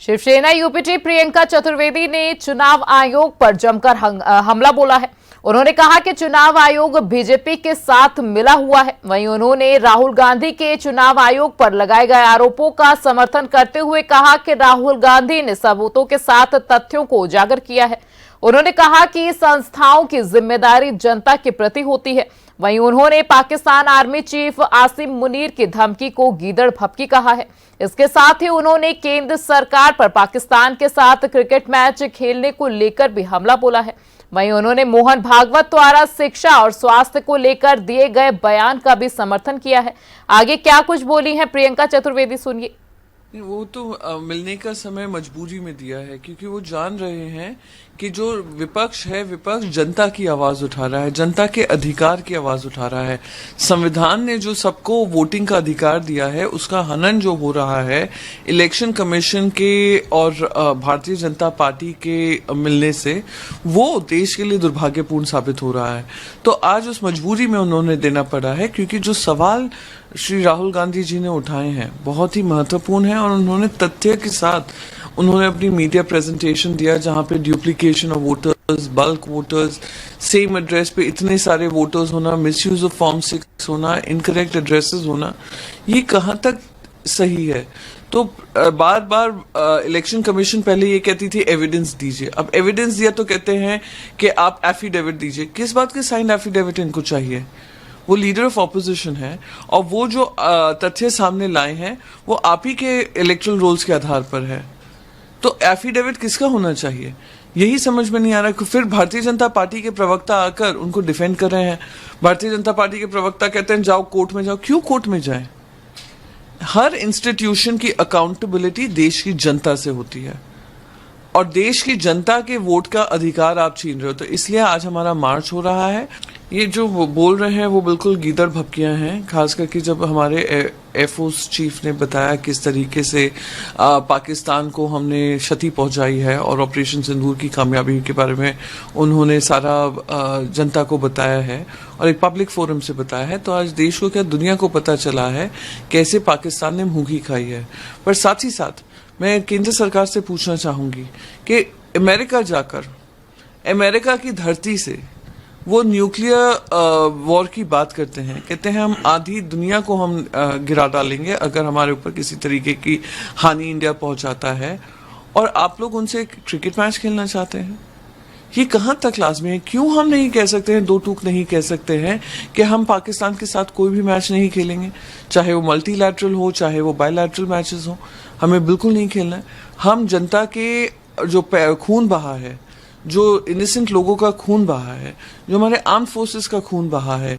Shiv Sena UPT Priyanka Chaturvedi ने चुनाव आयोग पर जमकर हमला बोला है। उन्होंने कहा कि चुनाव आयोग बीजेपी के साथ मिला हुआ है। वहीं उन्होंने राहुल गांधी के चुनाव आयोग पर लगाए गए आरोपों का समर्थन करते हुए कहा कि राहुल गांधी ने सबूतों के साथ तथ्यों को उजागर किया है। उन्होंने कहा कि संस्थाओं की जिम्मेदारी जनता के प्रति होती है। वहीं उन्होंने पाकिस्तान आर्मी चीफ आसिम मुनीर की धमकी को गीदड़ भभकी कहा है। इसके साथ ही उन्होंने केंद्र सरकार पर पाकिस्तान के साथ क्रिकेट मैच खेलने को लेकर भी हमला बोला है। वहीं उन्होंने मोहन भागवत द्वारा शिक्षा और स्वास्थ्य को लेकर दिए गए बयान का भी समर्थन किया है। आगे क्या कुछ बोली हैं प्रियंका चतुर्वेदी, सुनिए। वो तो मिलने का समय मजबूरी में दिया है, क्योंकि वो जान रहे हैं कि जो विपक्ष है, विपक्ष जनता की आवाज उठा रहा है, जनता के अधिकार की आवाज उठा रहा है। संविधान ने जो सबको वोटिंग का अधिकार दिया है, उसका हनन जो हो रहा है इलेक्शन कमीशन के और भारतीय जनता पार्टी के मिलने से, वो देश के लिए दुर्भाग्यपूर्ण साबित हो रहा है। तो आज उस मजबूरी में उन्होंने देना पड़ा है, क्योंकि जो सवाल श्री राहुल गांधी जी ने उठाए हैं बहुत ही महत्वपूर्ण है और उन्होंने तथ्य के साथ उन्होंने अपनी मीडिया प्रेजेंटेशन दिया, जहां पे duplication of voters, bulk voters, same address पे इतने सारे वोटर्स होना, मिसयूज ऑफ फॉर्म 6 होना, इनकरेक्ट एड्रेसेस होना, ये कहां तक सही है। तो बार बार इलेक्शन कमीशन पहले ये कहती थी एविडेंस दीजिए, अब एविडेंस दिया तो कहते हैं कि आप एफिडेविट दीजिए। किस बात के साइन एफिडेविट इनको चाहिए? वो लीडर ऑफ ऑपोजिशन है और वो जो तथ्य सामने लाए हैं वो आप ही के इलेक्टोरल रोल्स के आधार पर है। तो एफिडेविट किसका होना चाहिए, यही समझ में नहीं आ रहा है। फिर भारतीय जनता पार्टी के प्रवक्ता आकर उनको डिफेंड कर रहे हैं। भारतीय जनता पार्टी के प्रवक्ता कहते हैं जाओ कोर्ट में जाओ। क्यों कोर्ट में जाए? हर इंस्टीट्यूशन की अकाउंटेबिलिटी देश की जनता से होती है और देश की जनता के वोट का अधिकार आप छीन रहे हो। तो इसलिए आज हमारा मार्च हो रहा है। ये जो वो बोल रहे हैं वो बिल्कुल गीदड़ भभकियां हैं, खास करके जब हमारे एयरफोर्स चीफ ने बताया किस तरीके से पाकिस्तान को हमने क्षति पहुंचाई है और ऑपरेशन सिंदूर की कामयाबी के बारे में उन्होंने सारा जनता को बताया है और एक पब्लिक फोरम से बताया है। तो आज देश को क्या दुनिया को पता चला है कैसे पाकिस्तान ने मुंह खाई है। पर साथ ही साथ मैं केंद्र सरकार से पूछना चाहूंगी कि अमेरिका जाकर अमेरिका की धरती से वो न्यूक्लियर वॉर की बात करते हैं, कहते हैं हम आधी दुनिया को हम गिरा डालेंगे अगर हमारे ऊपर किसी तरीके की हानि इंडिया पहुंचाता है, और आप लोग उनसे क्रिकेट मैच खेलना चाहते हैं। ये कहां तक लाजमी है? क्यों हम नहीं कह सकते हैं, दो टूक नहीं कह सकते हैं कि हम पाकिस्तान के साथ कोई भी मैच नहीं खेलेंगे, चाहे वो मल्टीलैटरल हो चाहे वो बायलैटरल मैचेस हो, हमें बिल्कुल नहीं खेलना है। हम जनता के जो खून बहा है, जो इनोसेंट लोगों का खून बहा है, जो हमारे आर्म्ड फोर्सेस का खून बहा है,